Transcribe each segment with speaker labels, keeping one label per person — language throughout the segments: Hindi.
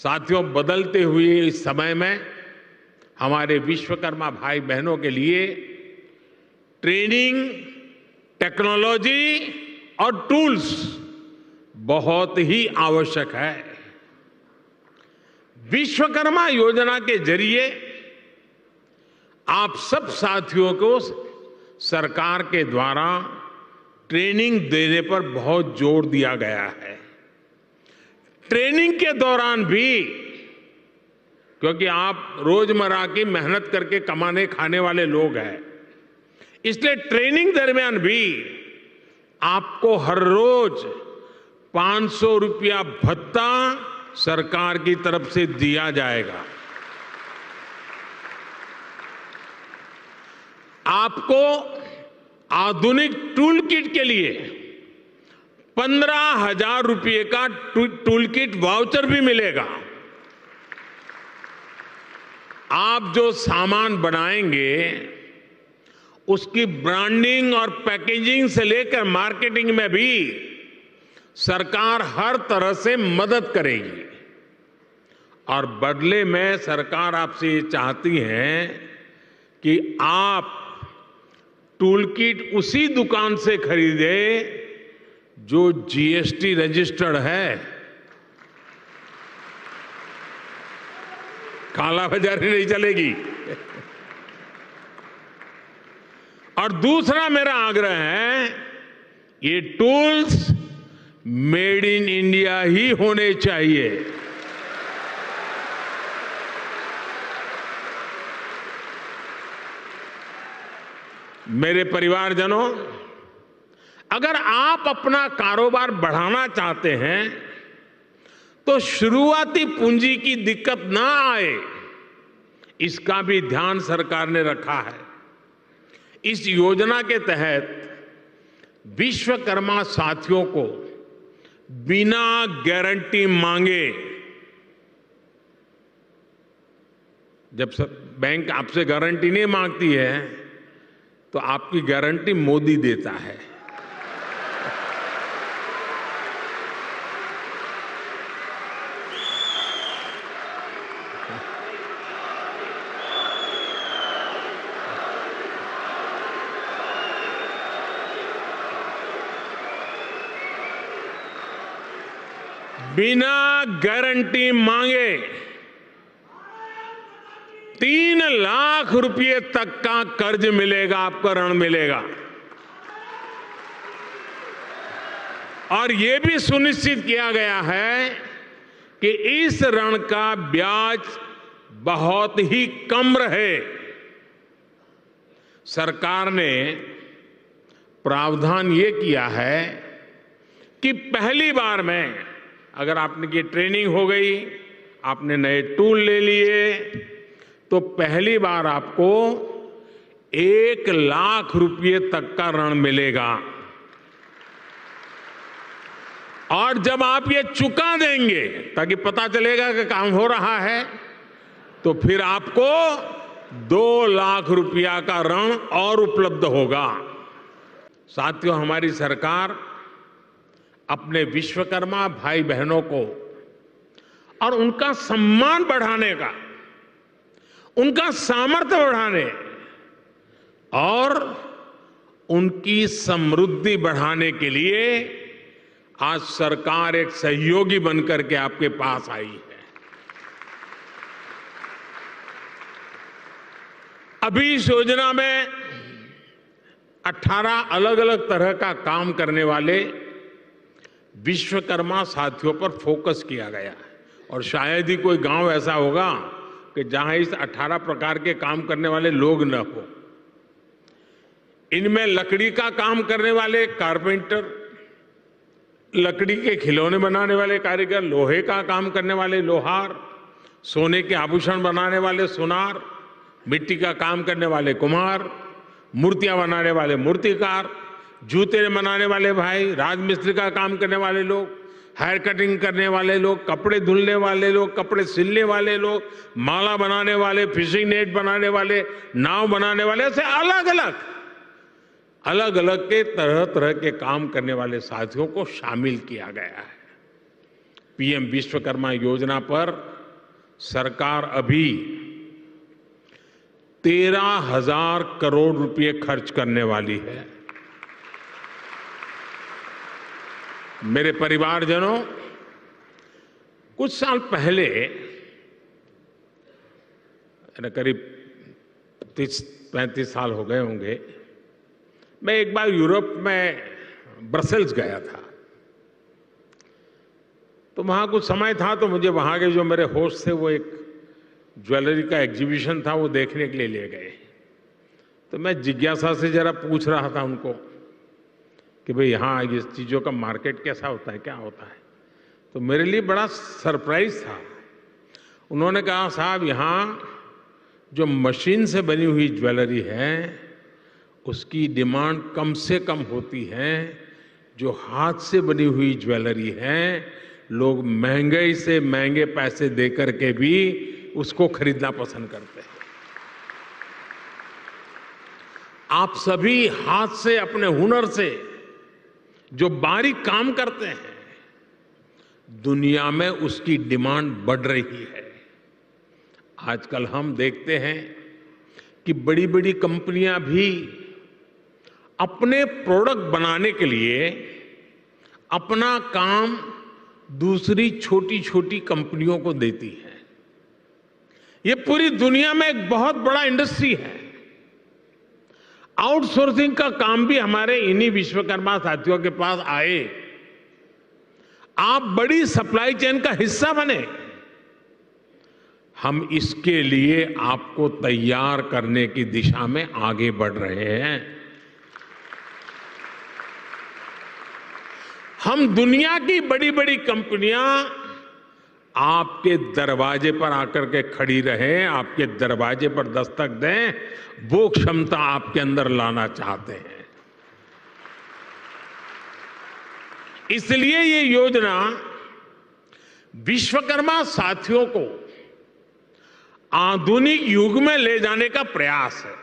Speaker 1: साथियों, बदलते हुए इस समय में हमारे विश्वकर्मा भाई बहनों के लिए ट्रेनिंग, टेक्नोलॉजी और टूल्स बहुत ही आवश्यक है। विश्वकर्मा योजना के जरिए आप सब साथियों को सरकार के द्वारा ट्रेनिंग देने पर बहुत जोर दिया गया है। ट्रेनिंग के दौरान भी, क्योंकि आप रोजमर्रा की मेहनत करके कमाने खाने वाले लोग हैं, इसलिए ट्रेनिंग दरमियान भी आपको हर रोज 500 रुपया भत्ता सरकार की तरफ से दिया जाएगा। आपको आधुनिक टूल किट के लिए 15,000 रुपये का टूल किट वाउचर भी मिलेगा। आप जो सामान बनाएंगे उसकी ब्रांडिंग और पैकेजिंग से लेकर मार्केटिंग में भी सरकार हर तरह से मदद करेगी। और बदले में सरकार आपसे ये चाहती है कि आप टूल किट उसी दुकान से खरीदे जो जीएसटी रजिस्टर्ड है। कालाबाजारी नहीं चलेगी। और दूसरा मेरा आग्रह है, ये टूल्स मेड इन इंडिया ही होने चाहिए। मेरे परिवारजनों, अगर आप अपना कारोबार बढ़ाना चाहते हैं तो शुरुआती पूंजी की दिक्कत ना आए, इसका भी ध्यान सरकार ने रखा है। इस योजना के तहत विश्वकर्मा साथियों को बिना गारंटी मांगे, जब बैंक आपसे गारंटी नहीं मांगती है तो आपकी गारंटी मोदी देता है। बिना गारंटी मांगे 3 लाख रुपए तक का कर्ज मिलेगा, आपको ऋण मिलेगा। और यह भी सुनिश्चित किया गया है कि इस ऋण का ब्याज बहुत ही कम रहे। सरकार ने प्रावधान ये किया है कि पहली बार में अगर आपने की ट्रेनिंग हो गई, आपने नए टूल ले लिए, तो पहली बार आपको 1 लाख रुपए तक का ऋण मिलेगा। और जब आप ये चुका देंगे, ताकि पता चलेगा कि काम हो रहा है, तो फिर आपको 2 लाख रुपया का ऋण और उपलब्ध होगा। साथियों, हमारी सरकार अपने विश्वकर्मा भाई बहनों को और उनका सम्मान बढ़ाने का, उनका सामर्थ्य बढ़ाने और उनकी समृद्धि बढ़ाने के लिए आज सरकार एक सहयोगी बनकर के आपके पास आई है। अभी इस योजना में 18 अलग अलग तरह का काम करने वाले विश्वकर्मा साथियों पर फोकस किया गया है। और शायद ही कोई गांव ऐसा होगा कि जहां इस 18 प्रकार के काम करने वाले लोग न हो। इनमें लकड़ी का काम करने वाले कारपेंटर, लकड़ी के खिलौने बनाने वाले कारीगर, लोहे का काम करने वाले लोहार, सोने के आभूषण बनाने वाले सुनार, मिट्टी का काम करने वाले कुम्हार, मूर्तियां बनाने वाले मूर्तिकार, जूते बनाने वाले भाई, राजमिस्त्री का काम करने वाले लोग, हेयर कटिंग करने वाले लोग, कपड़े धुलने वाले लोग, कपड़े सिलने वाले लोग, माला बनाने वाले, फिशिंग नेट बनाने वाले, नाव बनाने वाले, ऐसे अलग अलग के तरह तरह के काम करने वाले साथियों को शामिल किया गया है। पीएम विश्वकर्मा योजना पर सरकार अभी 13,000 करोड़ रुपए खर्च करने वाली है। मेरे परिवारजनों, कुछ साल पहले, करीब 30-35 साल हो गए होंगे, मैं एक बार यूरोप में ब्रसेल्स गया था। तो वहाँ कुछ समय था, तो मुझे वहाँ के जो मेरे होस्ट थे वो एक ज्वेलरी का एग्जीबिशन था, वो देखने के लिए ले गए। तो मैं जिज्ञासा से जरा पूछ रहा था उनको कि भाई यहाँ ये चीज़ों का मार्केट कैसा होता है, क्या होता है। तो मेरे लिए बड़ा सरप्राइज था। उन्होंने कहा, साहब यहाँ जो मशीन से बनी हुई ज्वेलरी है उसकी डिमांड कम से कम होती है, जो हाथ से बनी हुई ज्वेलरी है लोग महंगे से महंगे पैसे दे करके भी उसको खरीदना पसंद करते हैं। आप सभी हाथ से, अपने हुनर से जो बारीक काम करते हैं, दुनिया में उसकी डिमांड बढ़ रही है। आजकल हम देखते हैं कि बड़ी बड़ी कंपनियां भी अपने प्रोडक्ट बनाने के लिए अपना काम दूसरी छोटी छोटी कंपनियों को देती है। ये पूरी दुनिया में एक बहुत बड़ा इंडस्ट्री है। आउटसोर्सिंग का काम भी हमारे इन्हीं विश्वकर्मा साथियों के पास आए। आप बड़ी सप्लाई चेन का हिस्सा बने। हम इसके लिए आपको तैयार करने की दिशा में आगे बढ़ रहे हैं। हम दुनिया की बड़ी बड़ी कंपनियां आपके दरवाजे पर आकर के खड़ी रहें, आपके दरवाजे पर दस्तक दें, वो क्षमता आपके अंदर लाना चाहते हैं। इसलिए ये योजना विश्वकर्मा साथियों को आधुनिक युग में ले जाने का प्रयास है,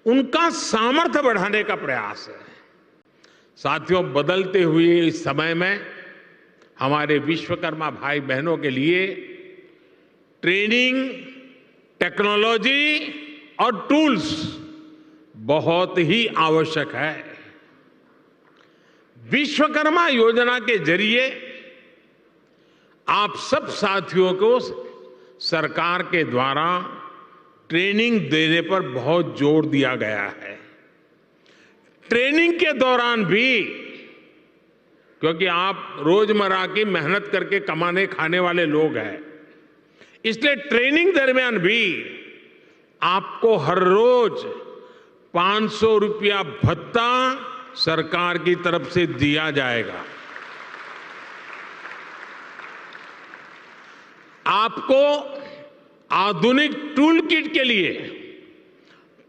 Speaker 1: उनका सामर्थ्य बढ़ाने का प्रयास है। साथियों, बदलते हुए इस समय में हमारे विश्वकर्मा भाई बहनों के लिए ट्रेनिंग, टेक्नोलॉजी और टूल्स बहुत ही आवश्यक है। विश्वकर्मा योजना के जरिए आप सब साथियों को सरकार के द्वारा ट्रेनिंग देने पर बहुत जोर दिया गया है। ट्रेनिंग के दौरान भी, क्योंकि आप रोजमर्रा की मेहनत करके कमाने खाने वाले लोग हैं, इसलिए ट्रेनिंग दरमियान भी आपको हर रोज 500 रुपया भत्ता सरकार की तरफ से दिया जाएगा। आपको आधुनिक टूल किट के लिए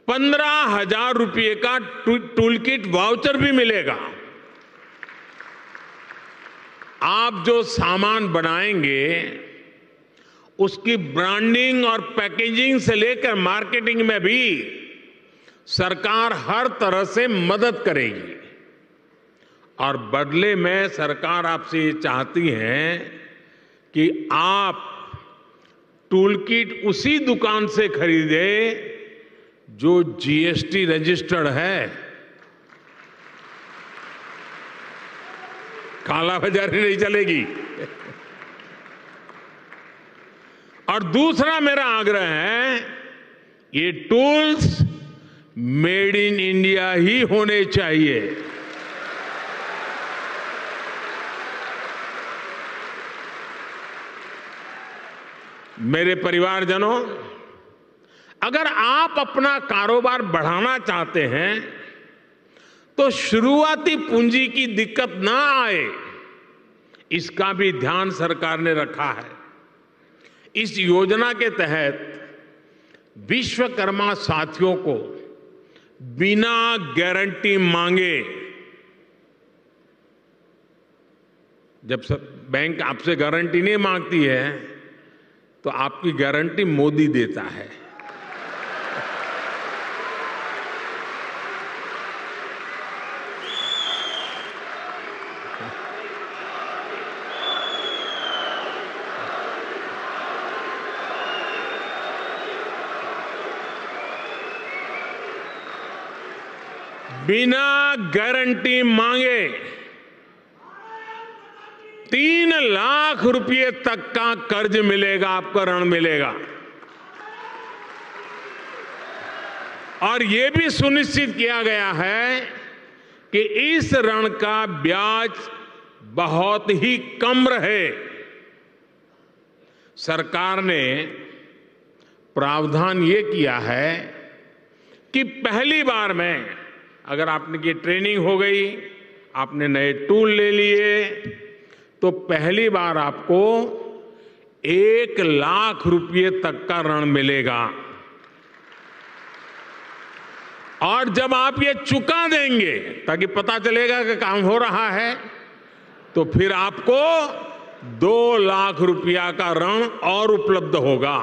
Speaker 1: 15,000 रुपये का टूल किट वाउचर भी मिलेगा। आप जो सामान बनाएंगे उसकी ब्रांडिंग और पैकेजिंग से लेकर मार्केटिंग में भी सरकार हर तरह से मदद करेगी। और बदले में सरकार आपसे ये चाहती है कि आप टूल किट उसी दुकान से खरीदे जो जीएसटी रजिस्टर्ड है। कालाबाजारी नहीं चलेगी। और दूसरा मेरा आग्रह है, ये टूल्स मेड इन इंडिया ही होने चाहिए। मेरे परिवारजनों, अगर आप अपना कारोबार बढ़ाना चाहते हैं तो शुरुआती पूंजी की दिक्कत ना आए, इसका भी ध्यान सरकार ने रखा है। इस योजना के तहत विश्वकर्मा साथियों को बिना गारंटी मांगे, जब बैंक आपसे गारंटी नहीं मांगती है तो आपकी गारंटी मोदी देता है। बिना गारंटी मांगे 3 लाख रुपए तक का कर्ज मिलेगा, आपको ऋण मिलेगा। और यह भी सुनिश्चित किया गया है कि इस ऋण का ब्याज बहुत ही कम रहे। सरकार ने प्रावधान ये किया है कि पहली बार में अगर आपने की ट्रेनिंग हो गई, आपने नए टूल ले लिए, तो पहली बार आपको 1 लाख रुपए तक का ऋण मिलेगा। और जब आप ये चुका देंगे ताकि पता चलेगा कि काम हो रहा है, तो फिर आपको 2 लाख रुपया का ऋण और उपलब्ध होगा।